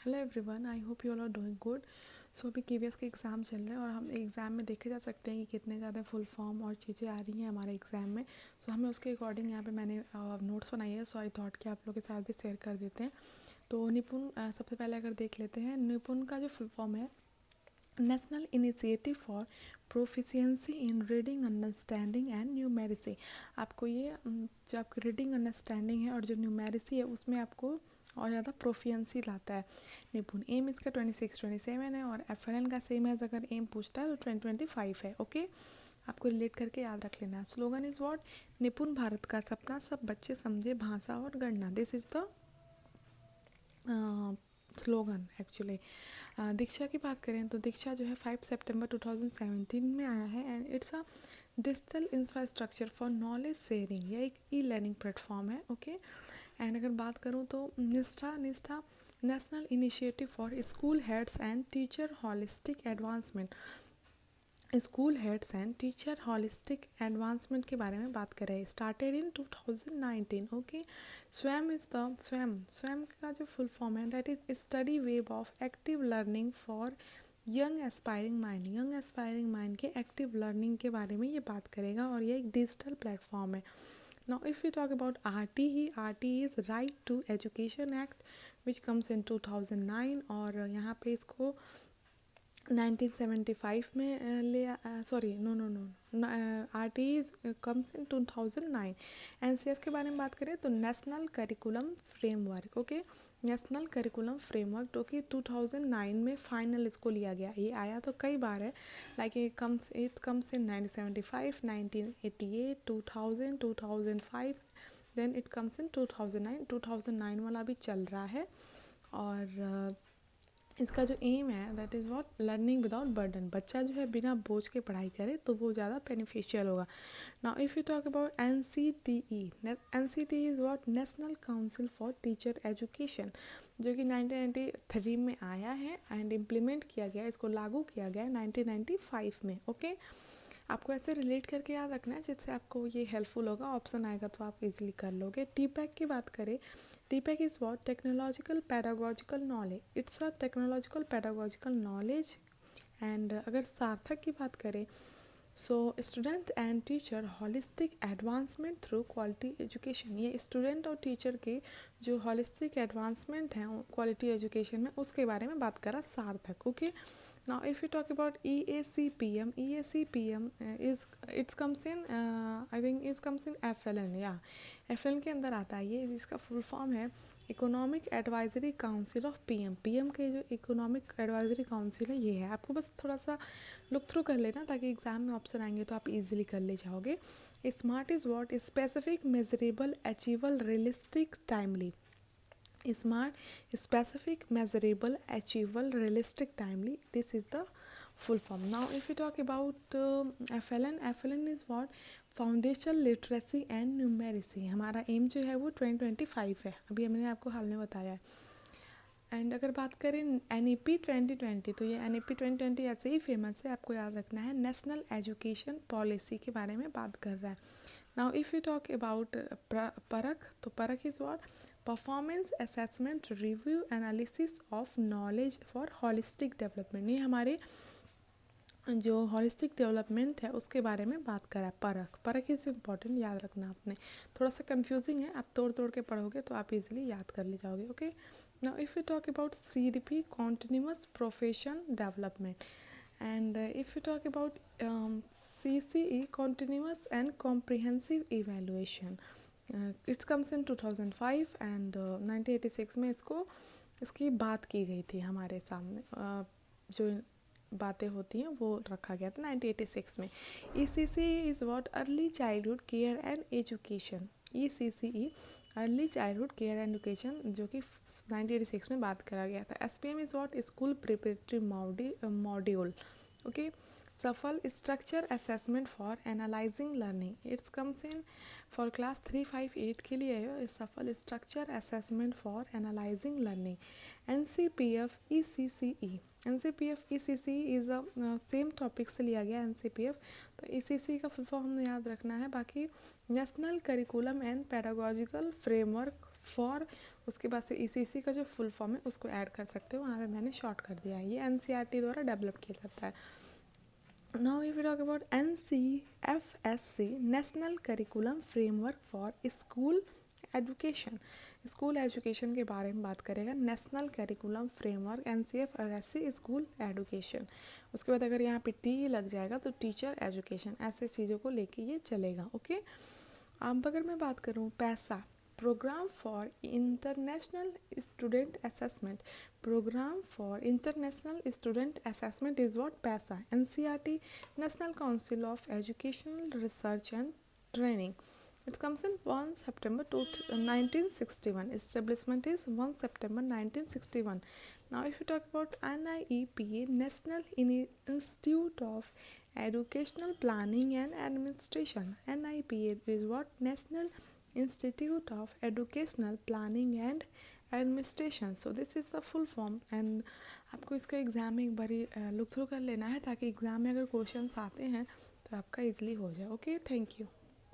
Hello everyone, I hope you all are doing good. So अभी KVS के exam चल रहे हैं और हम एग्ज़ाम में देखे जा सकते हैं कि कितने ज़्यादा फुल फॉर्म और चीज़ें आ रही हैं हमारे एग्ज़ाम में। सो हमें उसके अकॉर्डिंग यहाँ पे मैंने नोट्स बनाई है, सो आई थॉट कि आप लोग के साथ भी शेयर कर देते हैं। तो निपुण सबसे पहले अगर देख लेते हैं, निपुण का जो फुल फॉर्म है national initiative for proficiency in reading understanding and numeracy. आपको ये जो आपकी रीडिंग अंडरस्टैंडिंग है और जो न्यूमेरिसी है उसमें आपको और ज़्यादा प्रोफिशिएंसी लाता है निपुण। एम इसका 26-27 है और एफएलएन का सेम है, अगर एम पूछता है तो 2025 है। ओके, आपको रिलेट करके याद रख लेना है। Slogan is what? निपुण भारत का सपना, सब बच्चे समझे भाषा और गणना। This is the slogan actually. DIKSHA की बात करें तो दीक्षा जो है 5 सितंबर 2017 में आया है and it's a digital infrastructure for knowledge sharing. यह एक ई लर्निंग प्लेटफॉर्म है। ओके, एंड अगर बात करूँ तो निष्ठा निष्ठा national initiative for school heads and teacher holistic advancement. School heads and teacher holistic advancement के बारे में बात करें, स्टार्टेड इन 2019। ओके, स्वयं इज द स्वयं का जो फुल फॉर्म है that is study web of active learning for young aspiring mind. Young aspiring mind के एक्टिव लर्निंग के बारे में ये बात करेगा और ये एक डिजिटल प्लेटफॉर्म है। Now if you talk about RT is right to education act which comes in 2009 और यहाँ पे इसको 1975 में ले sorry no R T is comes in 2009। NCF के बारे में बात करें तो national curriculum framework. Okay, national curriculum framework जो कि 2009 में फाइनल इसको लिया गया। ये आया तो कई बार है, like it comes in 1975, 1988, 2000, 2005, then it comes in 2009। 2009 वाला भी चल रहा है और इसका जो एम है that is what? Learning without burden. बच्चा जो है बिना बोझ के पढ़ाई करे तो वो ज़्यादा बेनिफिशियल होगा। Now if you talk about NCTE, NCTE is what? National council for teacher education, जो कि 1993 में आया है एंड इम्प्लीमेंट किया गया, इसको लागू किया गया 1995 में। ओके, आपको ऐसे रिलेट करके याद रखना है जिससे आपको ये हेल्पफुल होगा, ऑप्शन आएगा तो आप इजीली कर लोगे। टीपैक की बात करें, TPACK is what? Technological pedagogical knowledge. It's a technological pedagogical knowledge. And अगर सार्थक की बात करें so student and teacher holistic advancement through quality education. ये स्टूडेंट और टीचर के जो हॉलिस्टिक एडवांसमेंट हैं क्वालिटी एजुकेशन में, उसके बारे में बात करा SARTHAQ. Okay, now if you talk about EACPM, EACPM is it comes in I think it comes in FLN, या FLN के अंदर आता है ये। इसका फुल फॉर्म है economic advisory council of PM. PM के जो इकोनॉमिक एडवाइजरी काउंसिल है ये है। आपको बस थोड़ा सा लुक थ्रू कर लेना ताकि एग्जाम में ऑप्शन आएंगे तो आप इजीली कर ले जाओगे। Smart is what? Specific measurable achievable realistic timely. smart, specific, measurable, achievable, realistic, timely. This is the full form. Now if we talk about FLN is what? Foundational literacy and numeracy. हमारा M जो है वो 2025 है, अभी मैंने आपको हाल में बताया है। एंड अगर बात करें NEP 2020 तो ये NEP 2020 ऐसे ही फेमस है, आपको याद रखना है। नेशनल एजुकेशन पॉलिसी के बारे में बात कर रहा है। Now if you talk about परख तो परख is what? Performance assessment review analysis of knowledge for holistic development. ये हमारे जो हॉलिस्टिक डेवलपमेंट है उसके बारे में बात करा है। परख इज़ इम्पॉर्टेंट, याद रखना आपने। थोड़ा सा कंफ्यूजिंग है, आप तोड़ तोड़ के पढ़ोगे तो आप इजीली याद कर ले जाओगे। Okay, now if you talk about CDP continuous profession development and if you talk about CCE continuous and comprehensive evaluation, it comes in 2005 and 1986 में इसकी बात की गई थी हमारे सामने। जो बातें होती हैं वो रखा गया था 1986 में। ECC is what? Early childhood care and education. ECCE early childhood care and education, जो कि 1986 में बात करा गया था। SPM is what? School preparatory module. Okay, SAFAL structure assessment for analysing learning. It's comes in for class 358 के लिए है SAFAL structure assessment for analysing learning. NCPF ECCE, NCPF ECCE is a same topic से लिया गया NCPF, तो ECCE का full form हमें याद रखना है। बाकी national curriculum and pedagogical framework for उसके बाद से इसी का जो फुल फॉर्म है उसको ऐड कर सकते हो, वहाँ पे मैंने शॉर्ट कर दिया है। ये एनसीईआरटी द्वारा डेवलप किया जाता है। Now if you talk about NCFSC, national curriculum framework for school education. School education के बारे में बात करेगा, national curriculum framework NCFSC school education. उसके बाद अगर यहाँ पे टी लग जाएगा तो टीचर एजुकेशन, ऐसे चीज़ों को लेके ये चलेगा। ओके, अब अगर मैं बात करूँ PISA, programme for international student assessment, programme for international student assessment is what, PISA. NCERT, national council of educational research and training, it comes in 1 September 1961. Establishment is 1 September 1961. Now if you talk about NIEPA, National Institute of Educational Planning and Administration. NIEPA is what? National Institute of Educational Planning and Administration. So this is the full form, and आपको इसका exam एक बारी look through कर लेना है ताकि exam में अगर क्वेश्चंस आते हैं तो आपका इजीली हो जाए। Okay, thank you.